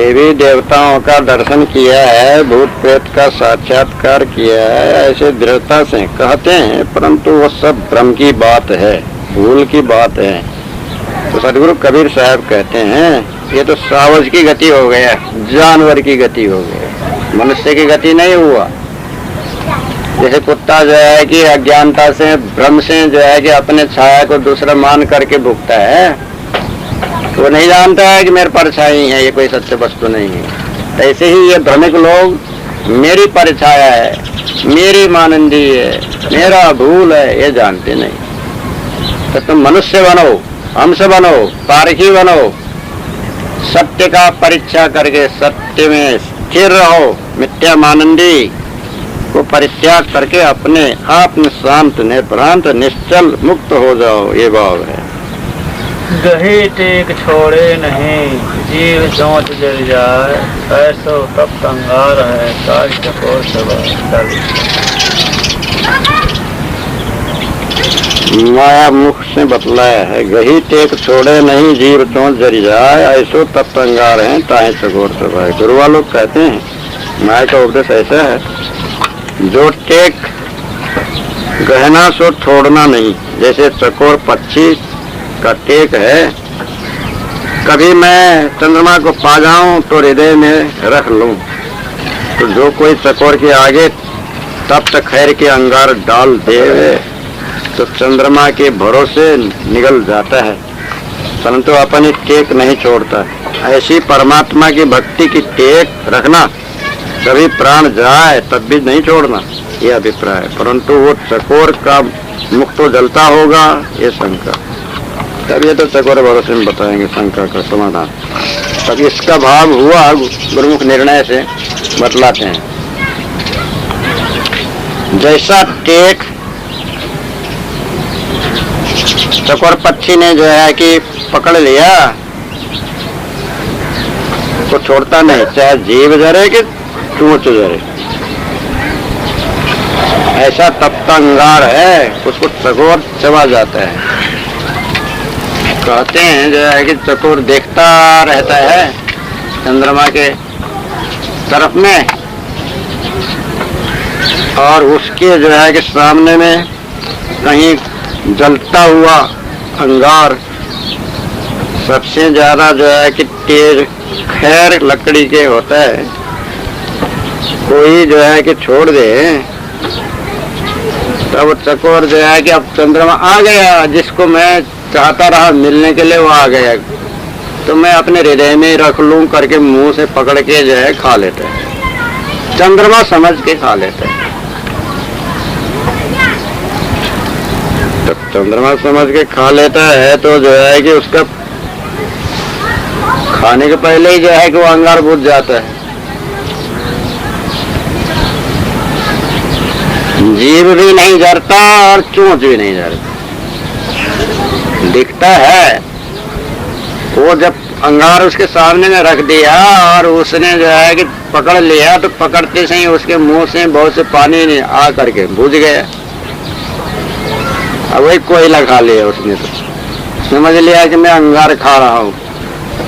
देवी देवताओं का दर्शन किया है, भूत प्रेत का साक्षात्कार किया है, ऐसे दृढ़ता से कहते हैं, परंतु वो सब भ्रम की बात है, भूल की बात है। तो सदगुरु कबीर साहब कहते हैं ये तो सावज की गति हो गया, जानवर की गति हो गया, मनुष्य की गति नहीं हुआ। जैसे कुत्ता जो है कि अज्ञानता से, भ्रम से जो है कि अपने छाया को दूसरा मान करके भुगता है, वो नहीं जानता है कि मेरे परछाई है, ये कोई सत्य वस्तु नहीं है। ऐसे ही ये भ्रमिक लोग मेरी परछाया है, मेरी मानंदी है, मेरा भूल है, ये जानते नहीं। तो तुम मनुष्य बनो, हमसे बनो, पारखी बनो, सत्य का परीक्षा करके सत्य में स्थिर रहो, मिथ्या मानंदी को परित्याग करके अपने आप में शांत, निर्भ्रांत, निश्चल, मुक्त हो जाओ, ये भाव है। गही टेक छोड़े नहीं, जीव चोंच जर जाए, ऐसो तब कंगार है, काश चकोर सवार। माया मुख से बतलाया है, गही टेक छोड़े नहीं, जीव चोंच जर जाए, ऐसो तब कंगार है, ताहे चकोर सवार। गुरु वालों कहते हैं माया का उपदेश ऐसा है, जो टेक गहना सो छोड़ना नहीं। जैसे चकोर पक्षी का टेक है, कभी मैं चंद्रमा को पा जाऊं तो हृदय में रख लूं, तो जो कोई चकोर के आगे तब तक खैर के अंगार डाल दे तो चंद्रमा के भरोसे निगल जाता है, परंतु अपनी टेक नहीं छोड़ता। ऐसी परमात्मा की भक्ति की टेक रखना, कभी प्राण जाए तब भी नहीं छोड़ना, ये अभिप्राय है। परंतु वो चकोर का मुख तो जलता होगा, ये शंका। तब ये तो चकोर भरोसे में बताएंगे शंका का समाधान। तब इसका भाव हुआ गुरुमुख निर्णय से बतलाते हैं। जैसा टेक चकोर पक्षी ने जो है कि पकड़ लिया तो छोड़ता नहीं, चाहे जीव जरे कि चोंच जरे। ऐसा तपता अंगार है, उसको चकोर चबा जाता है। कहते हैं जो है कि चकोर देखता रहता है चंद्रमा के तरफ में, और उसके जो है कि सामने में कहीं जलता हुआ अंगार सबसे ज्यादा जो है कि तेज खैर लकड़ी के होता है। कोई जो है कि छोड़ दे तब चकोर जो है कि अब चंद्रमा आ गया, जिसको मैं चाहता रहा मिलने के लिए वो आ गया, तो मैं अपने हृदय में रख लूं करके मुंह से पकड़ के जो है खा लेता है, चंद्रमा समझ के खा लेता है। तो चंद्रमा समझ के खा लेता है तो जो है कि उसका खाने के पहले ही जो है कि वो अंगार बुझ जाता है। जीव भी नहीं जरता और चोंच भी नहीं जरता, दिखता है। वो जब अंगार उसके सामने में रख दिया और उसने जो है कि पकड़ लिया, तो पकड़ते से ही उसके मुंह से बहुत से पानी आ करके बुझ गया। अब वही कोयला खा लिया उसने, तो समझ लिया कि मैं अंगार खा रहा हूँ,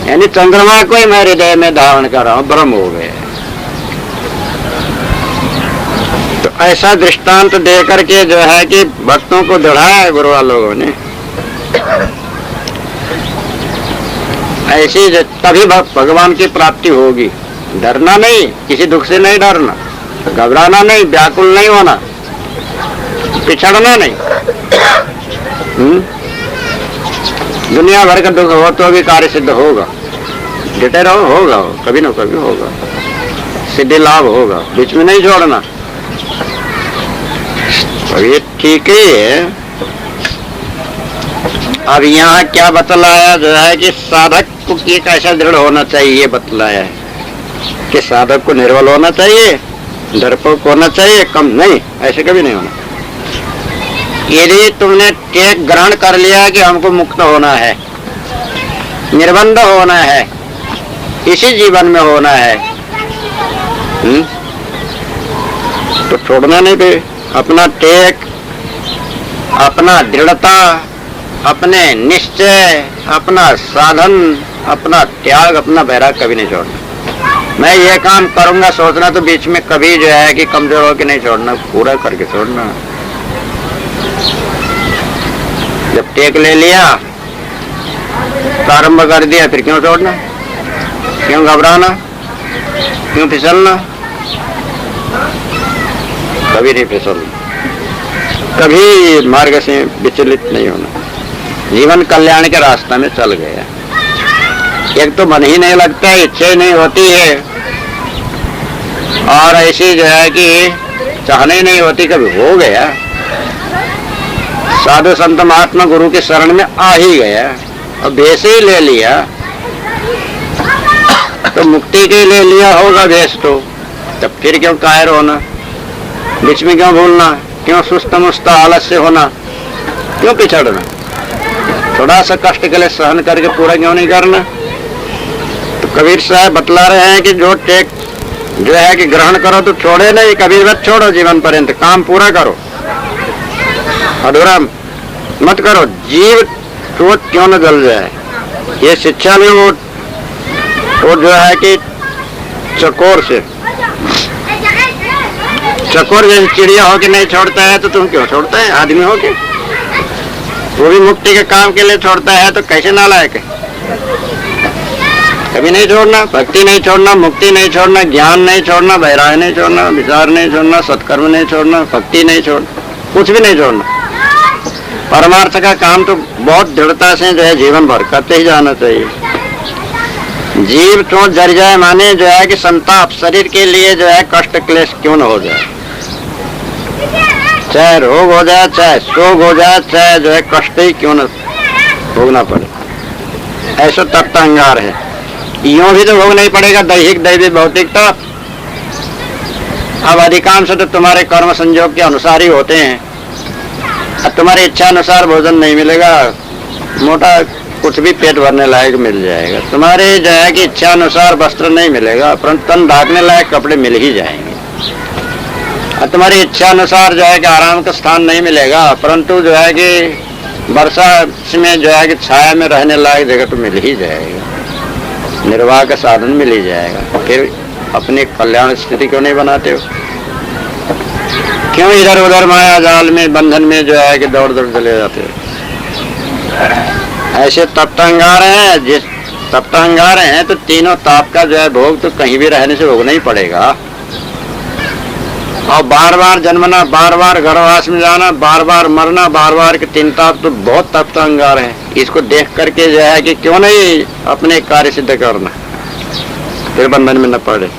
यानी चंद्रमा को ही मैं हृदय में धारण कर रहा हूँ, भ्रम हो गया। तो ऐसा दृष्टांत दे करके जो है कि भक्तों को दृढ़ाया गुरुआ लोगों ने। ऐसी तभी भगवान की प्राप्ति होगी। डरना नहीं, किसी दुख से नहीं डरना, घबराना नहीं, व्याकुल नहीं होना, पिछड़ना नहीं। दुनिया भर का दुख हो तो भी कार्य सिद्ध होगा, डटे रहो, होगा, कभी ना कभी होगा, सिद्धि लाभ होगा, बीच में नहीं छोड़ना। तो ये ठीक ही है। अब यहाँ क्या बतलाया जो है कि साधक को ये कैसा दृढ़ होना चाहिए, ये बतलाया है कि साधक को निर्बल होना चाहिए, डरपोक होना चाहिए, कम नहीं, ऐसे कभी नहीं होना। यदि तुमने टेक ग्रहण कर लिया कि हमको मुक्त होना है, निर्बंध होना है, इसी जीवन में होना है, तो छोड़ना नहीं। पे अपना टेक, अपना दृढ़ता, अपने निश्चय, अपना साधन, अपना त्याग, अपना वैराग कभी नहीं छोड़ना। मैं ये काम करूंगा सोचना, तो बीच में कभी जो है कि कमजोर हो के नहीं छोड़ना, पूरा करके छोड़ना। जब टेक ले लिया, प्रारंभ कर दिया, फिर क्यों छोड़ना, क्यों घबराना, क्यों फिसलना? कभी नहीं फिसलना, कभी मार्ग से विचलित नहीं होना। जीवन कल्याण के रास्ते में चल गया। एक तो मन ही नहीं लगता है, इच्छा ही नहीं होती है, और ऐसी जो है कि चाहने ही नहीं होती, कभी हो गया। साधु संत महात्मा गुरु के शरण में आ ही गया और भेष ही ले लिया, तो मुक्ति के ले लिया होगा भेष, तो तब फिर क्यों कायर होना, बीच में क्यों भूलना, क्यों सुस्त मुस्त आलस्य होना, क्यों पिछड़ना? थोड़ा सा कष्ट के लिए सहन करके पूरा क्यों नहीं करना? तो कबीर साहब बतला रहे हैं कि जो टेक जो है कि ग्रहण करो तो छोड़े नहीं, कबीर मत छोड़ो, जीवन पर्यंत काम पूरा करो, अधूरा मत करो। जीव तो क्यों न जल जाए, ये शिक्षा में वो जो है कि चकोर से, चकोर जैसे चिड़िया होके नहीं छोड़ता है, तो तुम क्यों छोड़ता है? आदमी होके वो भी मुक्ति के काम के लिए छोड़ता है, तो कैसे नालायक है? कभी नहीं छोड़ना, भक्ति नहीं छोड़ना, मुक्ति नहीं छोड़ना, ज्ञान नहीं छोड़ना, वैराग्य नहीं छोड़ना, विचार नहीं छोड़ना, सत्कर्म नहीं छोड़ना, भक्ति नहीं छोड़ना, कुछ भी नहीं छोड़ना। परमार्थ का काम तो बहुत दृढ़ता से जो है जीवन भर करते ही जाना चाहिए। जीव तो जर जाए माने जो है कि संताप, शरीर के लिए जो है कष्ट क्लेश क्यों न हो जाए, चाहे रोग हो जाए, चाहे शोक हो जाए, चाहे जो है कष्ट ही क्यों न भोगना पड़े, ऐसा तप्त अंगार है। यूं भी तो भोगना ही पड़ेगा, दैहिक दैवी भौतिक ताप। अब अधिकांश तो तुम्हारे कर्म संयोग के अनुसार ही होते हैं। अब तुम्हारी इच्छा अनुसार भोजन नहीं मिलेगा, मोटा कुछ भी पेट भरने लायक मिल जाएगा। तुम्हारे जो है कि इच्छा अनुसार वस्त्र नहीं मिलेगा, परंतु तन ढाकने लायक कपड़े मिल ही जाएंगे। और तुम्हारी इच्छा अनुसार जो है कि आराम का स्थान नहीं मिलेगा, परंतु जो है कि वर्षा में जो है कि छाया में रहने लायक जगह तो मिल ही जाएगा, निर्वाह का साधन मिल ही जाएगा। फिर अपनी कल्याण स्थिति क्यों नहीं बनाते हो? क्यों इधर उधर माया जाल में, बंधन में जो है कि दौड़ दौड़ चले जाते हो? ऐसे तप्तांगार हैं, जिस तप्तांगार हैं तो तीनों ताप का जो है भोग तो कहीं भी रहने से भोगना ही पड़ेगा। और बार बार जन्मना, बार बार गर्भवास में जाना, बार बार मरना, बार बार के तीन ताप तो बहुत तप्तांगार हैं। इसको देख करके जो है कि क्यों नहीं अपने कार्य सिद्ध करना, फिर बंधन में न पड़े।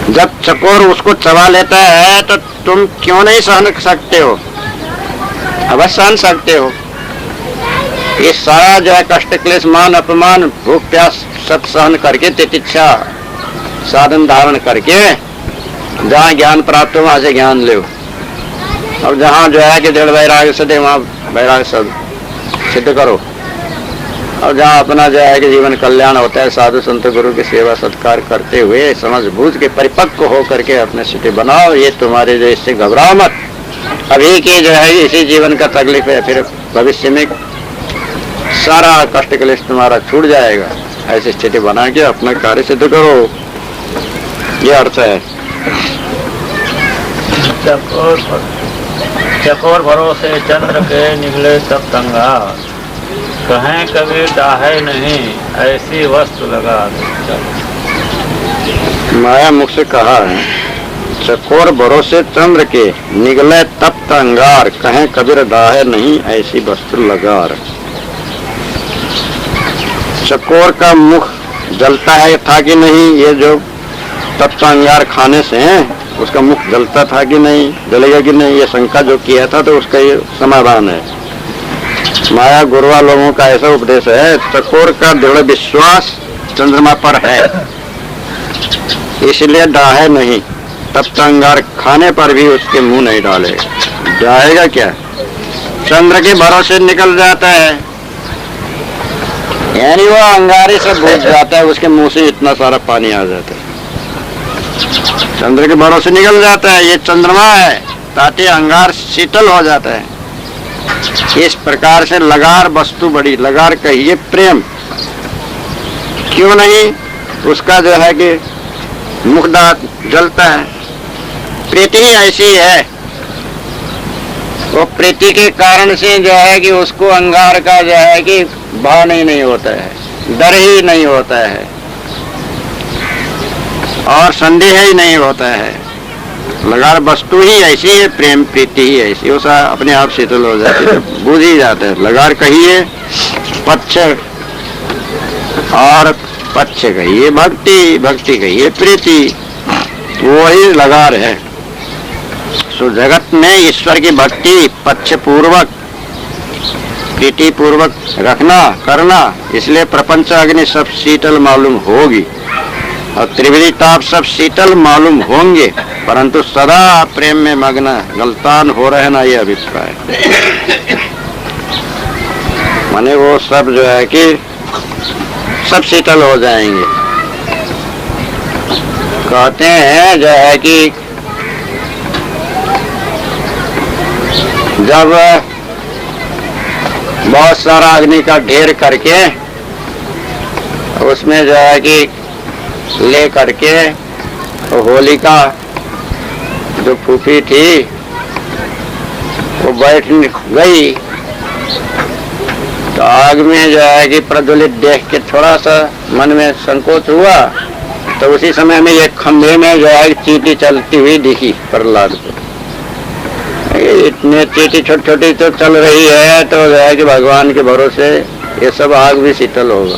जब चकोर उसको चबा लेता है तो तुम क्यों नहीं सहन सकते हो? अवश्य सहन सकते हो। ये सारा जो है कष्ट क्लेश, मान अपमान, भूख प्यास सब सहन करके, तितिक्षा साधन धारण करके जहाँ ज्ञान प्राप्त हो वहां से ज्ञान लो, और जहाँ जो है कि दृढ़ वैराग्य से दे वहाँ वैराग्य सब सिद्ध करो। और जहाँ अपना जो है कि जीवन कल्याण होता है, साधु संत गुरु की सेवा सत्कार करते हुए समझ बूझ के परिपक्व हो करके अपने स्थिति बनाओ। ये तुम्हारे जो, इससे घबराओ मत। अभी की जो है इसी जीवन का तकलीफ है, फिर भविष्य में सारा कष्ट क्लेश तुम्हारा छूट जाएगा। ऐसी स्थिति बना के अपना कार्य सिद्ध करो, ये अर्थ है। चकोर भरोसे चंद्र के निकले तप्तंगार, कहें कबीर डाहे नहीं ऐसी वस्तु लगा दे। माया मुख से कहा है, चकोर भरोसे चंद्र के निगले तप्त अंगार, कहें कबीर डाहे नहीं ऐसी वस्तु लगार। चकोर का मुख जलता है था कि नहीं? ये जो तप्त अंगार खाने से उसका मुख जलता था कि नहीं, जलेगा कि नहीं, ये शंका जो किया था तो उसका ये समाधान है। माया गुरुआ लोगों का ऐसा उपदेश है, चकोर का दृढ़ विश्वास चंद्रमा पर है, इसलिए डाहे नहीं। तप्त अंगार खाने पर भी उसके मुंह नहीं डालेगा। जाएगा क्या? चंद्र के भरोसे निकल जाता है, यानी वो अंगारे से बुझ जाता है, उसके मुंह से इतना सारा पानी आ जाता है, चंद्र के भरोसे निकल जाता है। ये चंद्रमा है, ताकि अंगार शीतल हो जाता है। इस प्रकार से लगार वस्तु बड़ी, लगार कहिए प्रेम, क्यों नहीं? उसका जो है कि मुखदार जलता है। प्रीति ही ऐसी है, वो प्रीति के कारण से जो है कि उसको अंगार का जो है कि भाव नहीं होता है, डर ही नहीं होता है और संदेह ही नहीं होता है। लगार वस्तु ही ऐसी है, प्रेम प्रीति ही ऐसी, वो अपने आप शीतल हो जाती है, बुझ ही जाता है। लगार कहिए पक्ष और पक्ष कहिए भक्ति, भक्ति कहिए प्रीति, वही लगार है। सो जगत में ईश्वर की भक्ति पक्ष पूर्वक प्रीति पूर्वक रखना करना, इसलिए प्रपंच अग्नि सब शीतल मालूम होगी और त्रिविधि ताप सब शीतल मालूम होंगे, परंतु सदा प्रेम में मग्न गलतान हो रहे ना, ये अभिप्राय। माने वो सब जो है कि सब शीतल हो जाएंगे। कहते हैं जो है कि जब बहुत सारा अग्नि का ढेर करके उसमें जो है कि ले करके होलिका जो फूफी थी वो बैठ गई, तो आग में जो है कि प्रज्वलित देख के थोड़ा सा मन में संकोच हुआ, तो उसी समय में एक खंभे में जो है चींटी चलती हुई दिखी प्रहलाद को। इतने चींटी छोटी छोटी तो चल रही है, तो जो है कि भगवान के भरोसे ये सब आग भी शीतल होगा।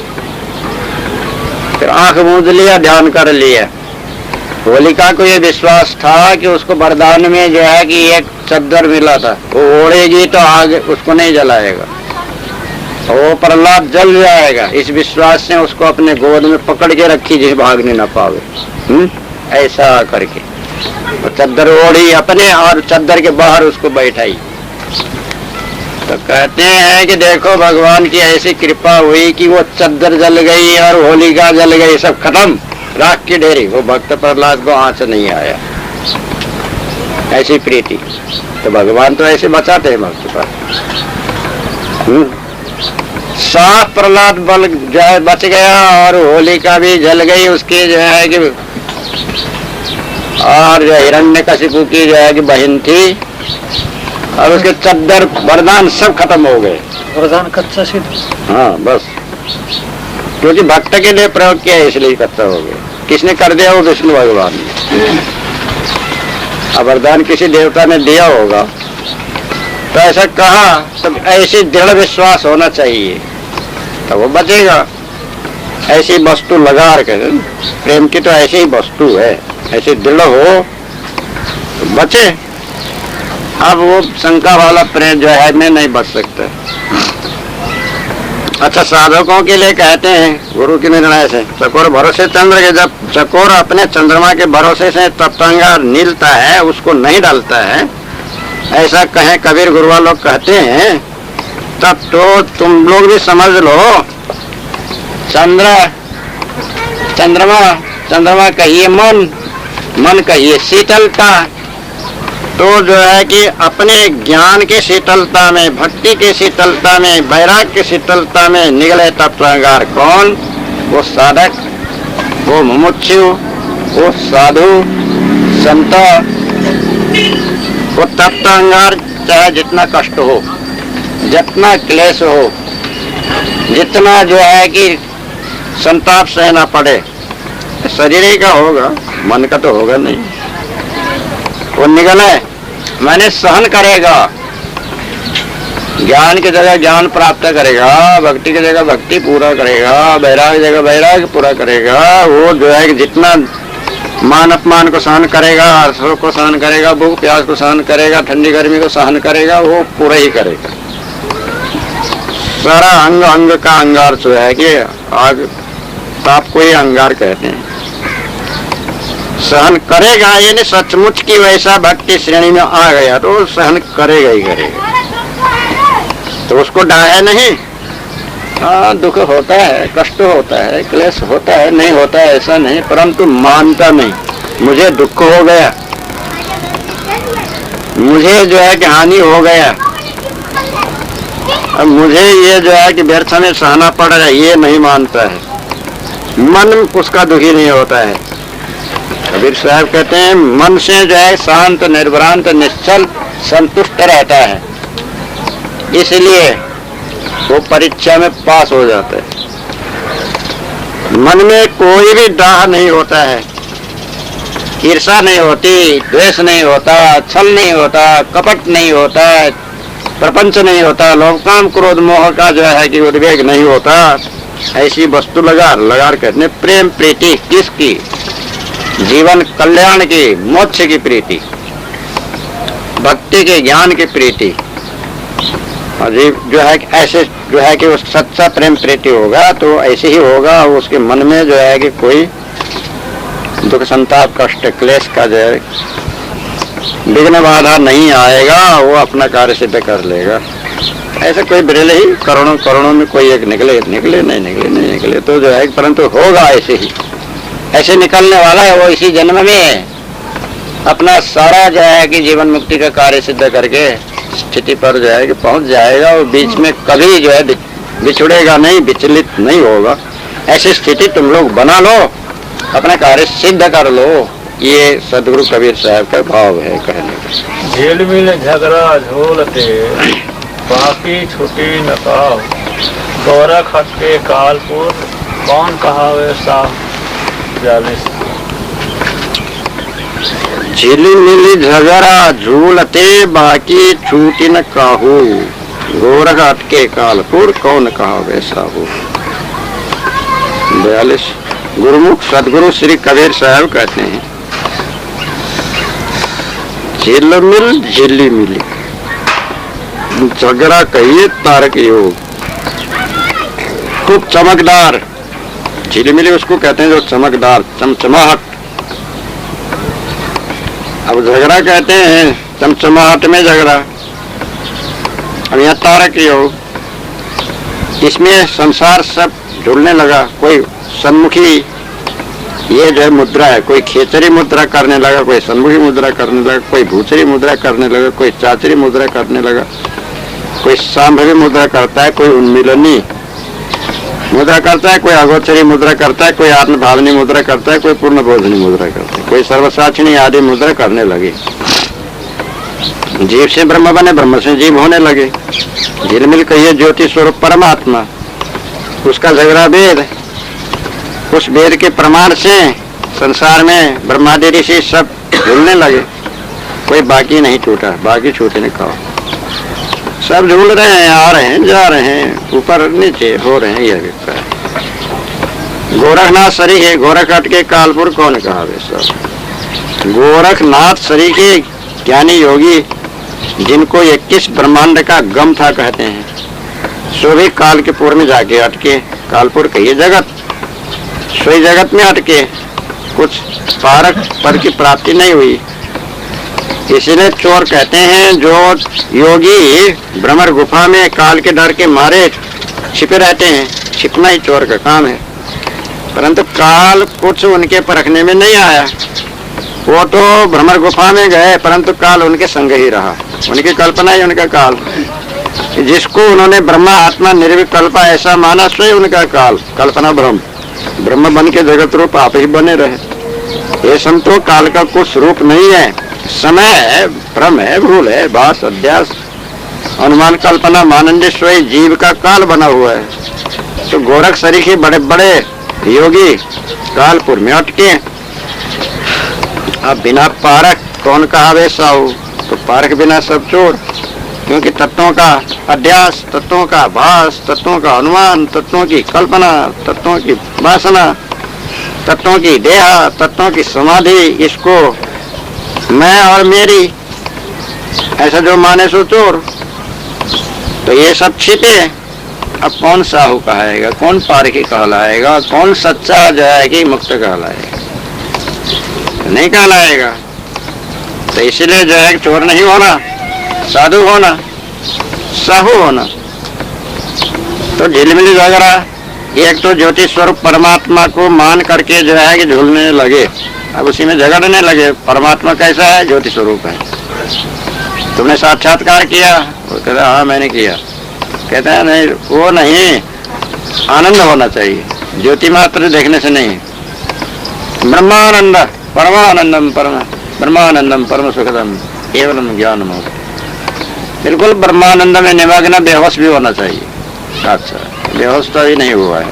फिर आंख मूंद लिया, ध्यान कर लिया। होलिका को ये विश्वास था कि उसको वरदान में जो है कि एक चद्दर मिला था, वो ओढ़ेगी तो आग उसको नहीं जलाएगा, वो प्रहलाद जल जाएगा। इस विश्वास से उसको अपने गोद में पकड़ के रखी जिसे भागने न पावे। ऐसा करके तो चद्दर ओढ़ी अपने और चद्दर के बाहर उसको बैठाई। तो कहते हैं कि देखो भगवान की ऐसी कृपा हुई कि वो चद्दर जल गई और होलिका जल गई, सब खत्म, राख की ढेरी। वो भक्त प्रहलाद को आंच नहीं आया, ऐसी प्रीति। तो भगवान तो ऐसे बचाते हैं भक्त पर। साफ प्रहलाद बल बच गया और होलिका भी जल गई उसकी जो है कि, और जो हिरण्यकशिपु की जो है कि बहन थी, और उसके चद्दर वरदान सब खत्म हो गए। वरदान कच्चा सिद्ध। हाँ बस, क्योंकि भक्त के लिए प्रयोग किया इसलिए कच्चा हो गया। किसने कर दिया? वो विष्णु भगवान ने। अब वरदान किसी देवता ने दिया होगा तो ऐसा कहा, तब ऐसी दृढ़ विश्वास होना चाहिए तो वो बचेगा। ऐसी वस्तु लगा कर, प्रेम की तो ऐसी ही वस्तु है, ऐसी दृढ़ हो तो बचे। अब वो शंका वाला प्रेम जो है में नहीं बच सकता। अच्छा, साधकों के लिए कहते हैं गुरु के निर्णय से चकोर भरोसे चंद्र के, जब चकोर अपने चंद्रमा के भरोसे से तप्तांगार नीलता है, उसको नहीं डालता है, ऐसा कहे कबीर गुरुआ लोग कहते हैं, तब तो तुम लोग भी समझ लो चंद्रमा कहिए मन, मन कहिए शीतलता। तो जो है कि अपने ज्ञान के शीतलता में, भक्ति के शीतलता में, वैराग्य की शीतलता में निगले तत्वंगार कौन? वो साधक, वो मुमुक्षु, वो साधु संत। वो तत्वंगार चाहे जितना कष्ट हो, जितना क्लेश हो, जितना जो है कि संताप सहना पड़े, शरीर ही का होगा, मन का तो होगा नहीं। वो निगले मैंने सहन करेगा, ज्ञान की जगह ज्ञान प्राप्त करेगा, भक्ति की जगह भक्ति पूरा करेगा, वैराग्य की जगह वैराग्य पूरा करेगा। वो जो है कि जितना मान अपमान को सहन करेगा, शोक को सहन करेगा, भूख प्यास को सहन करेगा, ठंडी गर्मी को सहन करेगा, वो पूरा ही करेगा। सारा अंग अंग का अंगार जो है कि आग ताप को ही अंगार कहते हैं, सहन करेगा। यानी सचमुच की वैसा भक्ति श्रेणी में आ गया तो सहन करेगा ही करेगा, तो उसको डाया नहीं। हाँ, दुख होता है, कष्ट होता है, क्लेश होता है, नहीं होता है ऐसा नहीं, परंतु मानता नहीं। मुझे दुख हो गया, मुझे जो है कि हानि हो गया, अब मुझे ये जो है कि व्यर्थ में सहना पड़ रहा है, ये नहीं मानता है। मन उसका दुखी नहीं होता है। कबीर साहब कहते हैं मन से जो है शांत, निर्भ्रांत, निश्चल, संतुष्ट रहता है, इसलिए वो परीक्षा में पास हो जाता है। मन में कोई भी डाह नहीं होता है, ईर्षा नहीं होती, द्वेष नहीं होता, छल नहीं होता, कपट नहीं होता, प्रपंच नहीं होता, लोभ काम क्रोध मोह का जो है कि उद्वेग नहीं होता। ऐसी वस्तु लगा कहते हैं प्रेम प्रीति किसकी? जीवन कल्याण की, मोक्ष की प्रीति, भक्ति के, ज्ञान की प्रीति। और जो है ऐसे जो है कि वो सच्चा प्रेम प्रीति होगा तो ऐसे ही होगा, उसके मन में जो है कि कोई दुख संताप कष्ट क्लेश का जो है विघ्न बाधा नहीं आएगा, वो अपना कार्य सिद्ध कर लेगा। ऐसे कोई बिरले ही करोड़ों में कोई एक निकले नहीं निकले तो जो है, परंतु होगा ऐसे ही। ऐसे निकलने वाला है वो इसी जन्म में अपना सारा जो है कि जीवन मुक्ति का कार्य सिद्ध करके स्थिति पर जो है कि पहुंच जाएगा और बीच में कभी जो है बिछुड़ेगा नहीं, विचलित नहीं होगा। ऐसी स्थिति तुम लोग बना लो, अपना कार्य सिद्ध कर लो। ये सदगुरु कबीर साहब का भाव है कहने का। झेल मिल झगड़ा झोलते बाकी छुटी न पाओ, गोरख हटके कालपुर कौन कहावे साफ जालिस। झिली मिली झगड़ा झूलते बाकी छूटी न काहू, गोरख हटके कालपुर कौन कहावे साहू। 42 गुरुमुख सदगुरु श्री कबीर साहब कहते हैं झिली मिली झगड़ा कहिए तारक योग, खूब चमकदार। झिलिमिली उसको कहते हैं जो चमकदार, चमचमाहट। अब झगड़ा कहते हैं चमचमाहट में झगड़ा। अब यहाँ तारक योग, इसमें संसार सब झूलने लगा। कोई सन्मुखी ये जो है मुद्रा है, कोई खेचरी मुद्रा करने लगा, कोई सन्मुखी मुद्रा करने लगा, कोई भूचरी मुद्रा करने लगा, कोई चाचरी मुद्रा करने लगा, कोई सांभवी मुद्रा करता है, कोई उन्मिलनी मुद्रा करता है, कोई अगोचरी मुद्रा करता है, कोई आत्मभावनी मुद्रा करता है, कोई पूर्ण बोधनी मुद्रा करता है, कोई सर्वसाक्षिणी आदि मुद्रा करने लगे। जीव से ब्रह्म बने, ब्रह्म से जीव होने लगे। झिलमिल कहिए ज्योति स्वरूप परमात्मा, उसका झगड़ा वेद। उस वेद के प्रमाण से संसार में ब्रह्मादि ऋषि सब झूलने लगे, कोई बाकी नहीं छूटा, बाकी छूटे नहीं कहो। सब झूल रहे हैं, आ रहे हैं, जा रहे हैं, ऊपर नीचे हो रहे हैं। यह अभिप्राय गोरखनाथ सरी है, गोरख हट के कालपुर कौन कहा वे सब। गोरखनाथ सरी के ज्ञानी योगी जिनको 21 ब्रह्मांड का गम था कहते हैं, सो भी काल के पूर्व में जाके अटके। कालपुर कहिए जगत, सोई जगत में अटके, कुछ पारक पद की प्राप्ति नहीं हुई। इसलिए चोर कहते हैं जो योगी भ्रमर गुफा में काल के डर के मारे छिपे रहते हैं, छिपना ही चोर का काम है। परंतु काल कुछ उनके परखने में नहीं आया। वो तो भ्रमर गुफा में गए परंतु काल उनके संग ही रहा। उनकी कल्पना ही उनका काल, जिसको उन्होंने ब्रह्मा आत्मा निर्विकल्पा ऐसा माना, स्वयं उनका काल कल्पना ब्रह्म। ब्रह्म बन के जगत रूप आप ही बने रहे। ये संतो काल का कुछ रूप नहीं है, समय है, भ्रम है, भूल है, भास अध्यास अनुमान कल्पना मानंद स्वयं जीव का काल बना हुआ है। तो गोरख सरी के बड़े बड़े योगी कालपुर में अटके। अब बिना पारक कौन कहावे साहू, तो पारक बिना सब चोर। क्योंकि तत्वों का अध्यास, तत्वों का भास, तत्वों का अनुमान, तत्वों की कल्पना, तत्वों की वासना, तत्वों की देहा, तत्वों की समाधि, इसको मैं और मेरी ऐसा जो माने सो चोर। तो ये सब छिपे। अब कौन साहू कहाएगा, कौन पारकी कहलाएगा, कौन सच्चा जो है कि मुक्त कहलाएगा? नहीं कहलाएगा। तो इसलिए जो है चोर नहीं होना, साधु होना, साहू होना। तो झिलमिली झगड़ा, एक तो ज्योति स्वरूप परमात्मा को मान करके जो है कि झूलने लगे, अब उसी में झगड़ने लगे। परमात्मा कैसा है? ज्योति स्वरूप है। तुमने साक्षात्कार किया? वो कहता हाँ मैंने किया। कहता है नहीं, वो नहीं, आनंद होना चाहिए। ज्योति मात्र देखने से नहीं। ब्रह्मानंद परमानंदम ब्रह्मानंदम परम सुखदम केवलम ज्ञानम। बिल्कुल ब्रह्मानंद में निमग्न बेहोश भी होना चाहिए। अच्छा, बेहोश तो अभी नहीं हुआ है।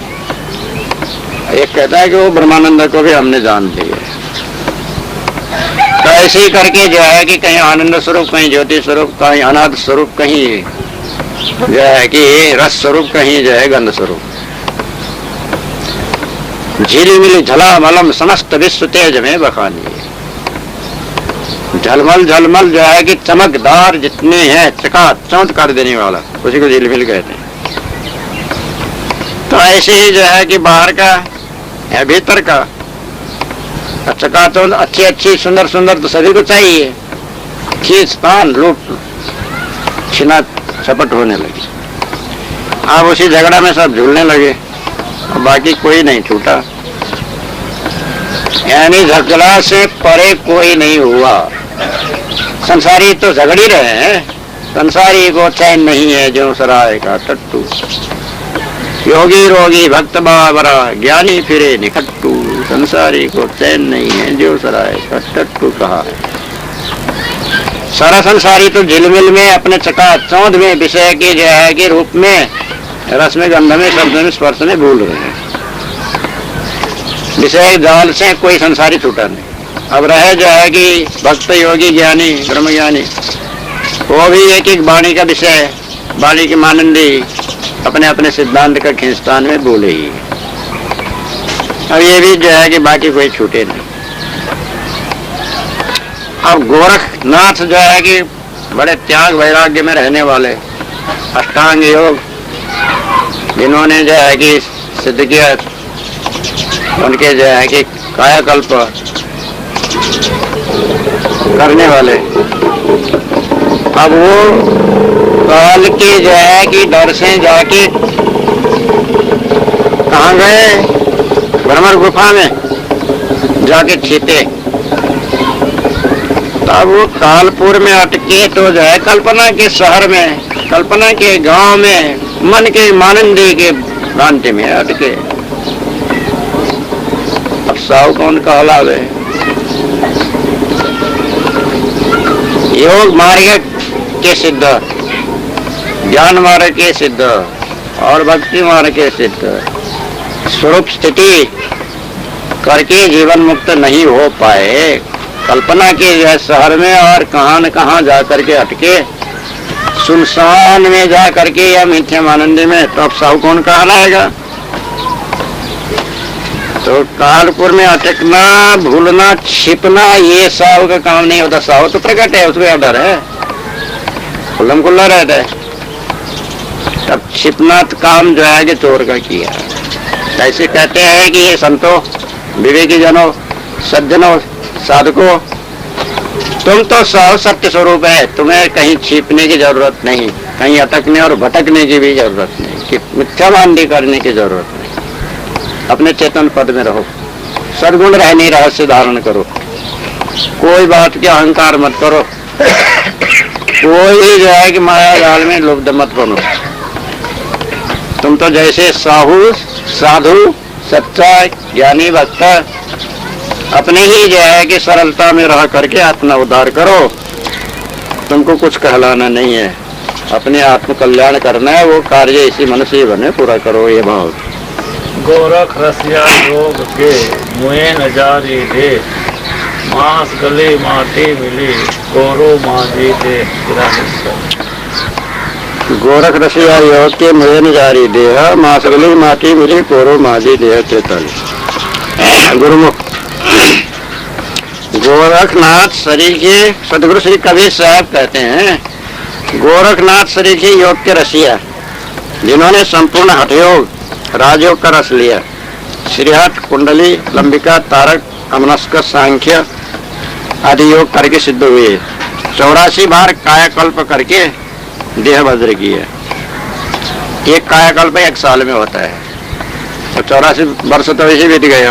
एक कहता है कि वो ब्रह्मानंद को भी हमने जान लिया। तो ऐसे ही करके जो है कि कहीं आनंद स्वरूप, कहीं ज्योति स्वरूप, कहीं अनाद स्वरूप, कहीं जो है कि रस स्वरूप, कहीं जो है गंध स्वरूप, झिलमिल झलामलम समस्त विश्व तेज में बखानी। झलमल झलमल जो है कि चमकदार जितने हैं, चकाचौंध कर देने वाला, उसी को झिलमिल कहते हैं। तो ऐसे ही जो है कि बाहर का या भीतर का चकाचौंध, अच्छी अच्छी सुंदर सुंदर तो सभी को चाहिए। खींच तान लूट छिना छपट होने लगी। अब उसी झगड़ा में सब झूलने लगे और बाकी कोई नहीं छूटा। यानी झगड़ा से परे कोई नहीं हुआ। संसारी तो झगड़ ही रहे हैं। संसारी को चैन नहीं है जो सराय का टट्टू। योगी रोगी भक्त बाबरा ज्ञानी फिरे निकट्टू। संसारी को चैन नहीं है जो सराय का टट्टू कहा है। सारा संसारी तो झिलमिल में, अपने चकाचौंध में, विषय के जो है कि रूप में, रस में, गंध में, शब्द में, स्पर्श में भूल रहे हैं। विषय जाल से कोई संसारी छूटा नहीं। अब रहे जो है कि भक्त योगी ज्ञानी ब्रह्म ज्ञानी, वो भी एक एक वाणी का विषय, वाणी की मानंदी, अपने अपने सिद्धांत का खींचतान में बोले ही। अब ये भी जो है कि बाकी कोई छूटे नहीं। अब गोरखनाथ जो है कि बड़े त्याग वैराग्य में रहने वाले, अष्टांग योग जिन्होंने जो है कि सिद्ध किया, उनके जो है कि कायाकल्प करने वाले, अब वो काल के जो है कि डर से जाके कहाँ गए? भ्रमर गुफा में जाके छिपे। तब वो कालपुर में अटके तो जो है कल्पना के शहर में, कल्पना के गांव में, मन के मानंदी के भ्रांति में अटके। अब साहु कौन कहलावे? योग मार्ग के सिद्ध, ज्ञान मार्ग के सिद्ध और भक्ति मार्ग के सिद्ध स्वरूप स्थिति करके जीवन मुक्त नहीं हो पाए। कल्पना के जो शहर में और कहाँ न कहाँ जा करके अटके, सुनसान में जा करके या मिथ्या आनंद में, तो अब साहु कौन कहलाएगा? तो कालपुर में अटकना, भूलना, छिपना, ये साहु का काम नहीं होता। साहु तो प्रकट है, उसको डर है, खुल्लम खुल्ला रहता है। तब छिपना तो काम जो है कि चोर का किया। ऐसे कहते हैं कि ये संतों, विवेकी जनों, सज्जनों, साधकों, तुम तो साहु सत्य स्वरूप है, तुम्हें कहीं छिपने की जरूरत नहीं, कहीं अटकने और भटकने की भी जरूरत नहीं, कि मिथ्यामांडी करने की जरूरत नहीं। अपने चेतन पद में रहो, सद्गुण रहने रहस्य धारण करो, कोई बात के अहंकार मत करो, कोई जो है कि माया जाल में लुब्ध मत बनो। तुम तो जैसे साहु, साधु, सच्चा ज्ञानी भक्त, अपने ही जो है कि सरलता में रह करके आत्मा उद्धार करो। तुमको कुछ कहलाना नहीं है, अपने आत्म कल्याण करना है। वो कार्य इसी मन से बने पूरा करो। ये भाव गोरख रसिया योग के मुए नजारे दे, मांस गले माटी मिली गोरो माजी दे। गोरख रसिया योग के मुए नजारी देह, मांस गले माटी मिली गोरो माजी देह। चेतन गुरुमुख गोरखनाथ शरीर के सदगुरु श्री कबीर साहब कहते हैं, गोरखनाथ शरीर के योग के रसिया, जिन्होंने संपूर्ण हठयोग राजयोग का रस लिया। श्रीहट, कुंडली, लंबिका, तारक, अमनस्क, सांख्य आदि योग करके सिद्ध हुए। 84 बार कायाकल्प करके देह वज्र किए। एक कायाकल्प 1 साल में होता है, तो 84 वर्ष तो वैसे बीत गए।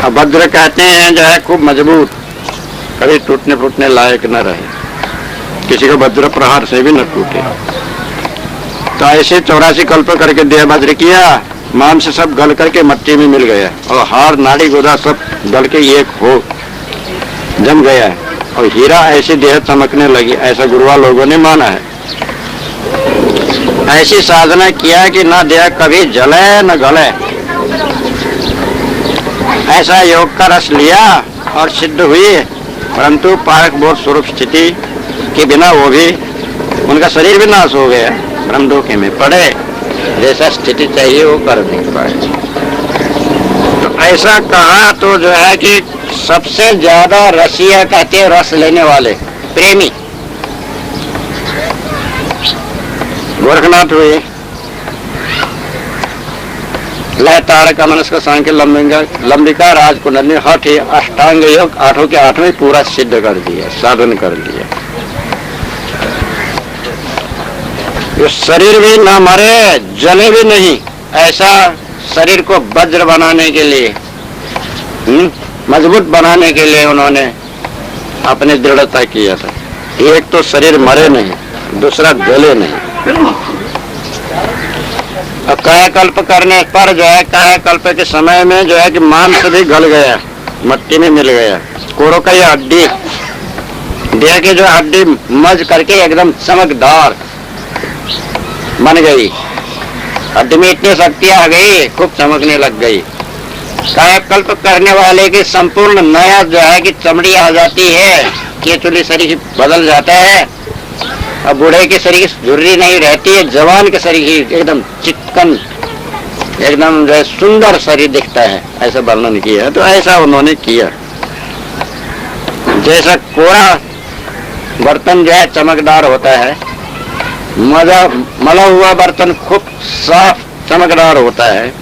अब वज्र कहते हैं जो है खूब मजबूत, कभी टूटने फूटने लायक न रहे, किसी को वज्र प्रहार से भी न टूटे। तो ऐसे 84 कल्प करके देह वज्र किया मांस सब गल करके मट्टी में मिल गया और हार नाड़ी गुदा सब गल के एक हो जम गया है और हीरा ऐसी देह चमकने लगी, ऐसा गुरुआ लोगों ने माना है। ऐसी साधना किया कि ना देह कभी जले न गले, ऐसा योग का रस लिया और सिद्ध हुई, परंतु पारक बोध स्वरूप स्थिति के बिना वो भी उनका शरीर भी नाश हो गया, ब्रह्मधोखे में पड़े, जैसा स्थिति चाहिए वो कर नहीं पाए। तो ऐसा कहा तो जो है कि सबसे ज्यादा रसिया कहते हैं रस लेने वाले प्रेमी गोरखनाथ हुए, लय तारक मनस्क सांख्य लंबिका राजकुंडली हठ अष्टांग योग आठों के आठवें पूरा सिद्ध कर दिया, साधन कर लिया। ये शरीर भी ना मरे जले भी नहीं, ऐसा शरीर को वज्र बनाने के लिए मजबूत बनाने के लिए उन्होंने अपने दृढ़ता किया था। एक तो शरीर मरे नहीं, दूसरा गले नहीं। और कायाकल्प करने पर जो है कायाकल्प के समय में जो है कि मांस भी गल गया, मट्टी में मिल गया, कोरों का ये हड्डी देह की जो हड्डी मज करके एकदम चमकदार बन गई, हड्डी में इतनी शक्ति आ गई, खूब चमकने लग गई। कायाकल्प करने वाले की संपूर्ण नया जो है कि चमड़ी आ जाती है, केचुली शरीर बदल जाता है, अब बूढ़े के शरीर झुर्री नहीं रहती है, जवान के शरीर एकदम चिकन एकदम जो है सुंदर शरीर दिखता है, ऐसा वर्णन किया है। तो ऐसा उन्होंने किया, जैसा कोरा बर्तन जो है चमकदार होता है, मला हुआ बर्तन खूब साफ चमकदार होता है,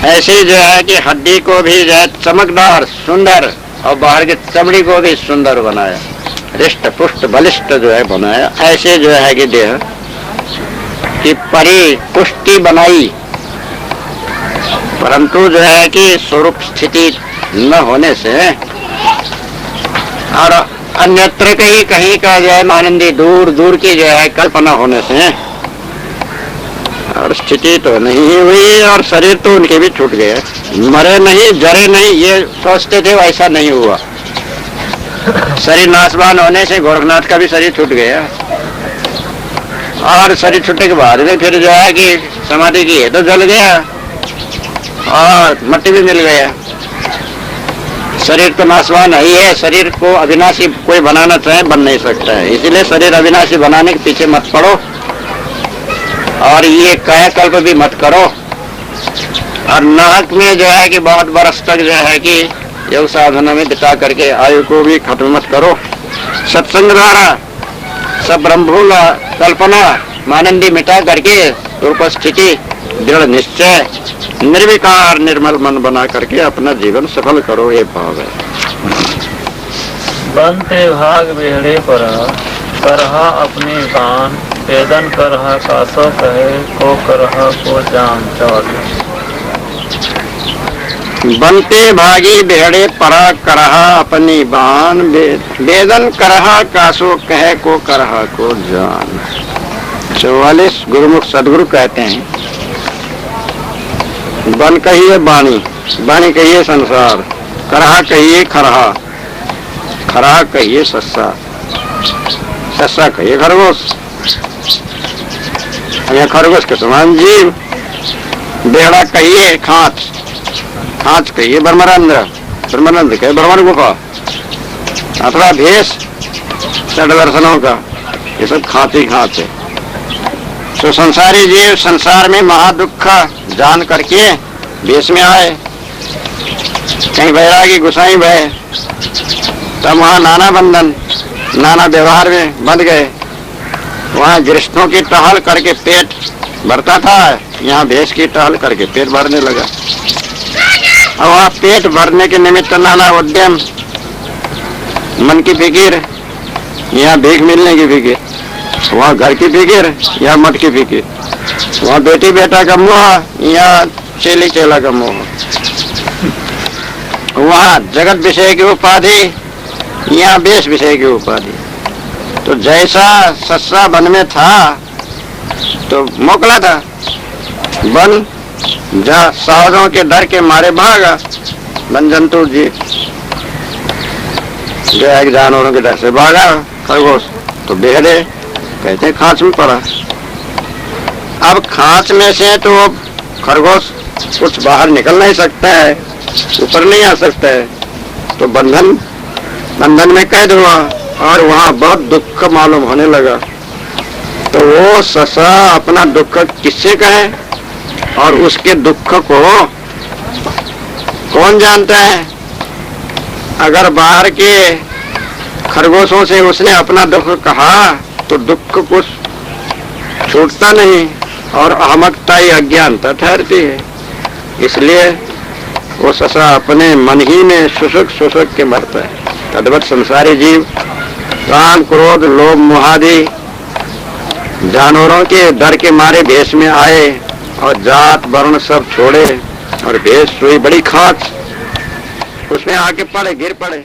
ऐसे जो है कि हड्डी को भी जो है चमकदार सुंदर और बाहर की चमड़ी को भी सुंदर बनाया, रिष्ट पुष्ट बलिष्ठ जो है बनाया। ऐसे जो है कि देह की परिपुष्टि बनाई, परंतु जो है कि स्वरूप स्थिति न होने से और अन्यत्र कहीं का जो है आनंदी दूर दूर की जो है कल्पना होने से और स्थिति तो नहीं हुई और शरीर तो उनके भी छूट गए, मरे नहीं जरे नहीं ये सोचते थे, वैसा नहीं हुआ। शरीर नाशवान होने से गोरखनाथ का भी शरीर छूट गया और शरीर छूटने के बाद में फिर जो है कि समाधि की है तो जल गया और मट्टी भी मिल गया। शरीर तो नाशवान ही है, शरीर को अविनाशी कोई बनाना चाहे बन नहीं सकता है, इसलिए शरीर अविनाशी बनाने के पीछे मत पड़ो और ये कायाकल्प भी मत करो और नाहक में जो है कि बहुत बरस तक जो है कि योग साधना में बिता करके आयु को भी खत्म मत करो। सत्संग द्वारा सब ब्रह्मभूल कल्पना मानंदी मिटा करके रूप स्थिति दृढ़ निश्चय निर्विकार निर्मल मन बना करके अपना जीवन सफल करो, ये भाव है। बनते भाग बेहड़े पर करहा अपने गान, वेदन करहा कासो कहे को करहा को जान चौल। बनते भागी बेहड़े परा करहा अपनी बान, वेदन करहा कासो कहे को करहा को जान। 44 गुरुमुख सदगुरु कहते हैं, बन कहिए बाणी, बाणी कहिए संसार, करहा कहिए खरहा, खरहा कहिए सस्सा, सस्सा कहिए खरगोश, खरगोश के समान जीव। बेहड़ा कहिए खांच, खांच कहिए ब्रह्मरंध्र, ब्रह्मरंध्र कहिए भ्रमण गुफा, अथवा भेष षड दर्शनों का, ये सब खांच ही खांच है। तो संसारी जीव संसार में महादुख जान करके भेष में आए, कहीं बैरागी गुसाई भय, तब वहाँ नाना बंधन नाना व्यवहार में बंध गए। वहाँ गृहस्थों की टहल करके पेट भरता था, यहाँ भेष की टहल करके पेट भरने लगा। और वहाँ पेट भरने के निमित्त नाना उद्यम, मन की फिकिर, यहाँ भीख मिलने की फिकिर, वहाँ घर की फिकिर, यहाँ मठ की फिकिर, वहाँ बेटी बेटा का मोह, यहाँ चेली चेला का मोह, वहाँ जगत विषय की उपाधि, यहाँ वेश विषय की उपाधि। तो जैसा सस्सा वन में था तो मोकला था, वन जा साधुओं के डर के मारे भागा वन जंतु जी, जो एक जानवरों के डर से भागा खरगोश, तो बेहरे कहते हैं खांच में पड़ा। अब खांच में से तो खरगोश कुछ बाहर निकल नहीं सकता है, ऊपर नहीं आ सकता है, तो बंधन में कैद हुआ और वहां बहुत दुख मालूम होने लगा। तो वो ससा अपना दुख किससे कहे और उसके दुख को कौन जानता है? अगर बाहर के खरगोशों से उसने अपना दुख कहा तो दुख कुछ छूटता नहीं और अहमकता ही अज्ञानता ठहरती है। इसलिए वो ससा अपने मन ही में सुसुक के मरता है। तद्वत संसारी जीव काम क्रोध लोभ मोहादि जानवरों के डर के मारे भेष में आए और जात वर्ण सब छोड़े और भेष हुई बड़ी खांच, उसमें आके गिर पड़े।